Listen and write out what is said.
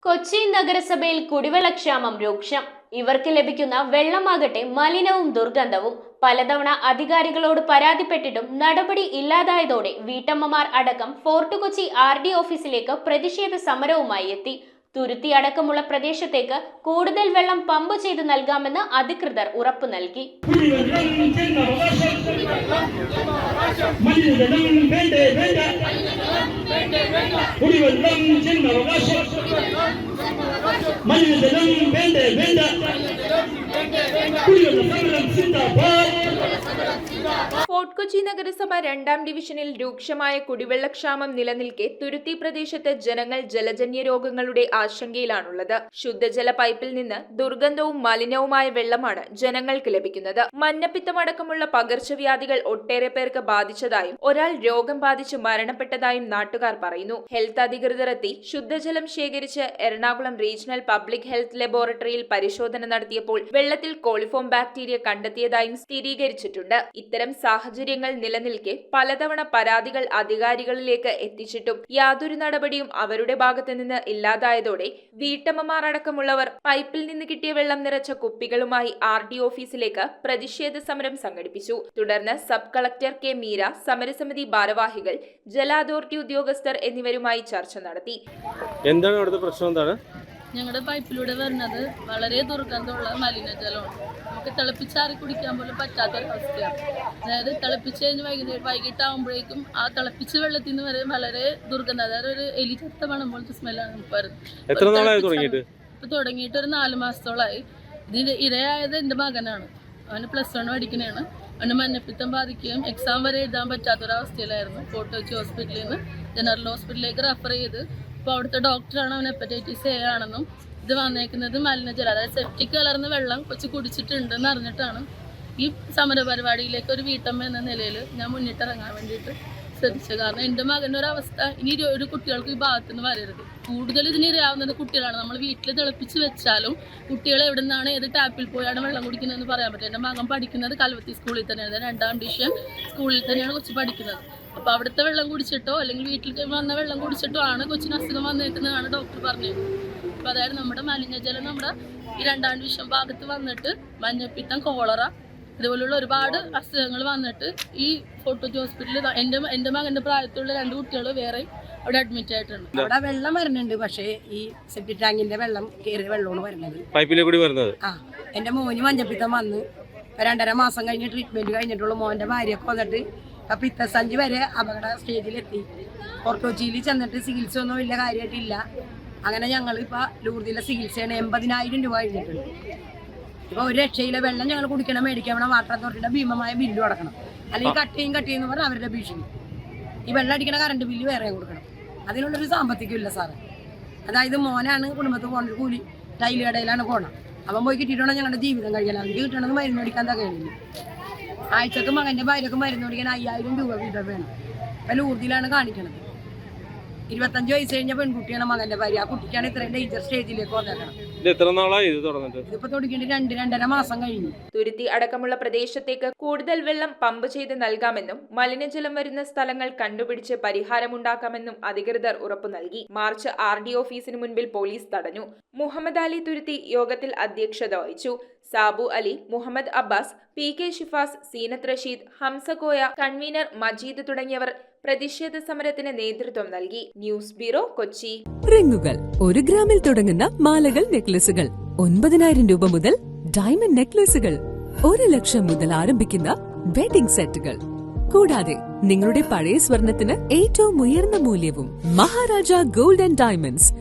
കൊച്ചി നഗരസഭയിൽ കുടിവെള്ളക്ഷാമം രൂക്ഷം. ഇവർക്ക് ലഭിക്കുന്ന വെള്ളമാകട്ടെ മലിനവും ദുർഗന്ധവും. പലതവണ അധികാരികളോട് പരാതിപ്പെട്ടിട്ടും നടപടി ഇല്ലാതായതോടെ വീട്ടമ്മമാർ അടക്കം ഫോർട്ട് കൊച്ചി RD ഓഫീസിലേക്ക് പ്രതിഷേധ സമരവുമായി എത്തി. തുരുത്തി അടക്കമുള്ള പ്രദേശത്തേക്ക് കൂടുതൽ വെള്ളം പമ്പ് ചെയ്ത് നൽകാമെന്ന് അധികൃതർ ഉറപ്പു നൽകി. ഫോർട്ട് കൊച്ചി നഗരസഭ 2ാം ഡിവിഷനിൽ രൂക്ഷമായ കുടിവെള്ളക്ഷാമം നിലനിൽക്കെ തുരുത്തി പ്രദേശത്ത് ജനങ്ങൾ ജലജന്യ രോഗങ്ങളുടെ ആശങ്കയിലാണുള്ളത്. ശുദ്ധജല പൈപ്പിൽ നിന്ന് ദുർഗന്ധവും മലിനവുമായ വെള്ളമാണ് ജനങ്ങൾക്ക് ലഭിക്കുന്നത്. മഞ്ഞപ്പിത്തമടക്കമുള്ള പകർച്ചവ്യാധികൾ ഒട്ടേറെ പേർക്ക് ബാധിച്ചതായും ഒരാൾ രോഗം ബാധിച്ച് മരണപ്പെട്ടതായും നാട്ടുകാർ പറയുന്നു. ഹെൽത്ത് അധികൃതർ എത്തി ശുദ്ധജലം ശേഖരിച്ച് എറണാകുളം റീജിയണൽ പബ്ലിക് ഹെൽത്ത് ലബോറട്ടറിയിൽ പരിശോധന നടത്തിയപ്പോൾ വെള്ളത്തിൽ കോളിഫോം ബാക്ടീരിയ കണ്ടെത്തിയതായും സ്ഥിരീകരിച്ചിട്ടുണ്ട്. ഇത്തരം സാഹചര്യങ്ങൾ നിലനിൽക്കെ പലതവണ പരാതികൾ അധികാരികളിലേക്ക് എത്തിച്ചിട്ടും യാതൊരു നടപടിയും അവരുടെ ഭാഗത്തു നിന്ന് ഇല്ലാതായതോടെ വീട്ടമ്മമാർ അടക്കമുള്ളവർ പൈപ്പിൽ നിന്ന് കിട്ടിയ വെള്ളം നിറച്ച കുപ്പികളുമായി RD ഓഫീസിലേക്ക് പ്രതിഷേധ സമരം സംഘടിപ്പിച്ചു. തുടർന്ന് സബ് കളക്ടർ K മീര, സമരസമിതി ഭാരവാഹികൾ, ജല അതോറിറ്റി ഉദ്യോഗസ്ഥർ എന്നിവരുമായി ചർച്ച നടത്തി. എന്താണ് അവിടുത്തെ പ്രശ്നം? എന്താണ്? ഞങ്ങളുടെ പൈപ്പിലൂടെ വരുന്നത് വളരെ ദുർഗന്ധമുള്ള മലിനജലമാണ്. നമുക്ക് തിളപ്പിച്ചാറി കുടിക്കാൻ പോലും പറ്റാത്തൊരവസ്ഥയാണ്. അതായത് തിളപ്പിച്ച് കഴിഞ്ഞ് വൈകിട്ടാകുമ്പോഴേക്കും ആ തിളപ്പിച്ച വെള്ളത്തിൽ നിന്ന് വരെ വളരെ ദുർഗന്ധം, അതായത് ഒരു എലി ചത്ത മണം പോലത്തെ സ്മെല്ലാണ് നമുക്ക് വരുന്നത്. ഇപ്പൊ തുടങ്ങിയിട്ട് ഒരു 4 മാസത്തോളമായി. ഇതിന് ഇരയായത് എൻ്റെ മകനാണ്. അവന് +1 പഠിക്കുന്നതാണ്. അവന് മഞ്ഞപ്പിത്തം ബാധിക്കുകയും എക്സാം വരെ എഴുതാൻ പറ്റാത്തൊരവസ്ഥയിലായിരുന്നു. ഫോർട്ട് കൊച്ചി ഹോസ്പിറ്റലിൽ നിന്ന് ജനറൽ ഹോസ്പിറ്റലിലേക്ക് റെഫർ ചെയ്ത് ഇപ്പോൾ അവിടുത്തെ ഡോക്ടറാണ് അവൻ ഹെപ്പറ്റൈറ്റിസ് A ആണെന്നും ഇത് വന്നേക്കുന്നത് മലിനജലം, അതായത് സെപ്റ്റിക് കലർന്ന വെള്ളം കൊച്ചു കുടിച്ചിട്ടുണ്ടെന്ന് അറിഞ്ഞിട്ടാണ് ഈ സമരപരിപാടിയിലേക്ക് ഒരു വീട്ടമ്മ എന്ന നിലയിൽ ഞാൻ മുന്നിട്ടിറങ്ങാൻ വേണ്ടിയിട്ട് ശ്രദ്ധിച്ചത്. കാരണം എൻ്റെ മകൻ്റെ ഒരവസ്ഥ ഇനി ഒരു കുട്ടികൾക്ക് ഈ ഭാഗത്തുനിന്ന് വരരുത്. കൂടുതൽ ഇതിനിരയാവുന്നത് കുട്ടികളാണ്. നമ്മൾ വീട്ടിൽ തിളപ്പിച്ച് വെച്ചാലും കുട്ടികൾ എവിടെ നിന്നാണ് ഏത് ടാപ്പിൽ പോയാണ് വെള്ളം കുടിക്കുന്നതെന്ന് പറയാൻ പറ്റും. എൻ്റെ മകൻ പഠിക്കുന്നത് കൽവത്തി സ്കൂളിൽ തന്നെയാണ്, 2ാം ഡിവിഷൻ സ്കൂളിൽ തന്നെയാണ് കൊച്ചു പഠിക്കുന്നത്. അപ്പോൾ അവിടുത്തെ വെള്ളം കുടിച്ചിട്ടോ അല്ലെങ്കിൽ വീട്ടിൽ വന്ന വെള്ളം കുടിച്ചിട്ടോ ആണ് കൊച്ചിന് അസുഖം വന്നേക്കുന്നതാണ് ഡോക്ടർ പറഞ്ഞത്. അപ്പോൾ അതായത് നമ്മുടെ മലിനജലം നമ്മുടെ ഈ 2ാം ഡിവിഷൻ ഭാഗത്ത് വന്നിട്ട് മഞ്ഞപ്പിത്തം, കോളറ ഇതുപോലുള്ള ഒരുപാട് അസുഖങ്ങൾ വന്നിട്ട് ഈ ഫോർട്ട് കൊച്ചി ഹോസ്പിറ്റലിൽ എൻ്റെ മകൻ്റെ പ്രായത്തിലുള്ള 2 കുട്ടികൾ വേറെ അവിടെ അഡ്മിറ്റ് ആയിട്ടുണ്ട്. അവിടെ വെള്ളം വരുന്നുണ്ട്, പക്ഷേ ഈ സെപ്റ്റിക് ടാങ്കിന്റെ വെള്ളം കയറിയ വെള്ളമാണ് വരുന്നത്, പൈപ്പിലെ കൂടി വരുന്നത്. എൻ്റെ മോന് മഞ്ഞപ്പിത്തം വന്ന് 2.5 മാസം കഴിഞ്ഞ് ട്രീറ്റ്മെന്റ് കഴിഞ്ഞിട്ടുള്ള മോൻ്റെ ഭാര്യയൊക്കെ വന്നിട്ട് പിത്തസഞ്ചി വരെ അപകട സ്റ്റേജിലെത്തി. ഫോർട്ട് കൊച്ചിയിൽ ചെന്നിട്ട് ചികിത്സ ഒന്നും വലിയ കാര്യമായിട്ടില്ല. അങ്ങനെ ഞങ്ങൾ ഇപ്പോൾ ലൂർദിലെ ചികിത്സയാണ് 80,000 രൂപ കഴിഞ്ഞിട്ടുണ്ട്. ഇപ്പോൾ ഒരു രക്ഷയിലെ വെള്ളം ഞങ്ങൾ കുടിക്കണം, മേടിക്കണം, വാട്ടർ അതോറിറ്റിയുടെ ഭീമമായ ബില്ലും അടക്കണം. അല്ലെങ്കിൽ കട്ടിയെന്ന് പറഞ്ഞാൽ അവരുടെ ഭീഷണി. ഈ വെള്ളം അടിക്കണ കറണ്ട് ബില്ല് വേറെ കൊടുക്കണം. അതിനുള്ളൊരു സാമ്പത്തികം ഇല്ല സാറ്. അതായത് മോനാണ് കുടുംബത്തിൽ പോകുന്ന കൂലി ടൈല് കടയിലാണ് പോകണം. അവൻ പോയി കിട്ടിയിട്ടാണ് ഞങ്ങളുടെ ജീവിതം കഴിയണം. അവർക്ക് കിട്ടണമെന്ന് മരുന്ന് മേടിക്കാൻ തകയില്ല. ആഴ്ചക്ക് മകൻ്റെ ഭാര്യക്ക് മരുന്ന് മേടിക്കാൻ 5,000 രൂപ വീട്ടിൽ വേണം. അപ്പം ലൂർദിലാണ് കാണിക്കണത്. 25 വയസ്സ് കഴിഞ്ഞ പെൺകുട്ടിയാണ് മകൻ്റെ ഭാര്യ. ആ കുട്ടിക്കാണ് ഇത്രയും ഡേഞ്ചർ സ്റ്റേജിലേക്ക് വന്നേക്കണം. ഇതിപ്പോ തുടങ്ങിയിട്ട് 2.5 മാസം കഴിഞ്ഞു. തുരുത്തി അടക്കമുള്ള പ്രദേശത്തേക്ക് കൂടുതൽ വെള്ളം പമ്പ് ചെയ്ത് നൽകാമെന്നും മലിനജലം വരുന്ന സ്ഥലങ്ങൾ കണ്ടുപിടിച്ച് പരിഹാരമുണ്ടാക്കാമെന്നും അധികൃതർ ഉറപ്പു നൽകി. മാർച്ച് RD ഓഫീസിന് മുൻപിൽ പോലീസ് തടഞ്ഞു. മുഹമ്മദ് അലി തുരുത്തി യോഗത്തിൽ അധ്യക്ഷത വഹിച്ചു. സാബു അലി, മുഹമ്മദ് അബ്ബാസ്, PK ഷിഫാസ്, സീനത്ത് റഷീദ്, ഹംസകോയ, കൺവീനർ മജീദ് തുടങ്ങിയവർ പ്രതിഷേധ സമരത്തിന് നേതൃത്വം നൽകി. News bureau, Kochi. റിങ്ങുകൾ 1 ഗ്രാമിൽ തുടങ്ങുന്ന മാലകൾ, നെക്ലസുകൾ 9,000 രൂപ മുതൽ ഡയമണ്ട് നെക്ലസുകൾ 1 ലക്ഷം മുതൽ ആരംഭിക്കുന്ന വെഡിംഗ് സെറ്റുകൾ. കൂടാതെ നിങ്ങളുടെ പഴയ സ്വർണത്തിന് ഏറ്റവും ഉയർന്ന മൂല്യവും. Maharaja gold and diamonds,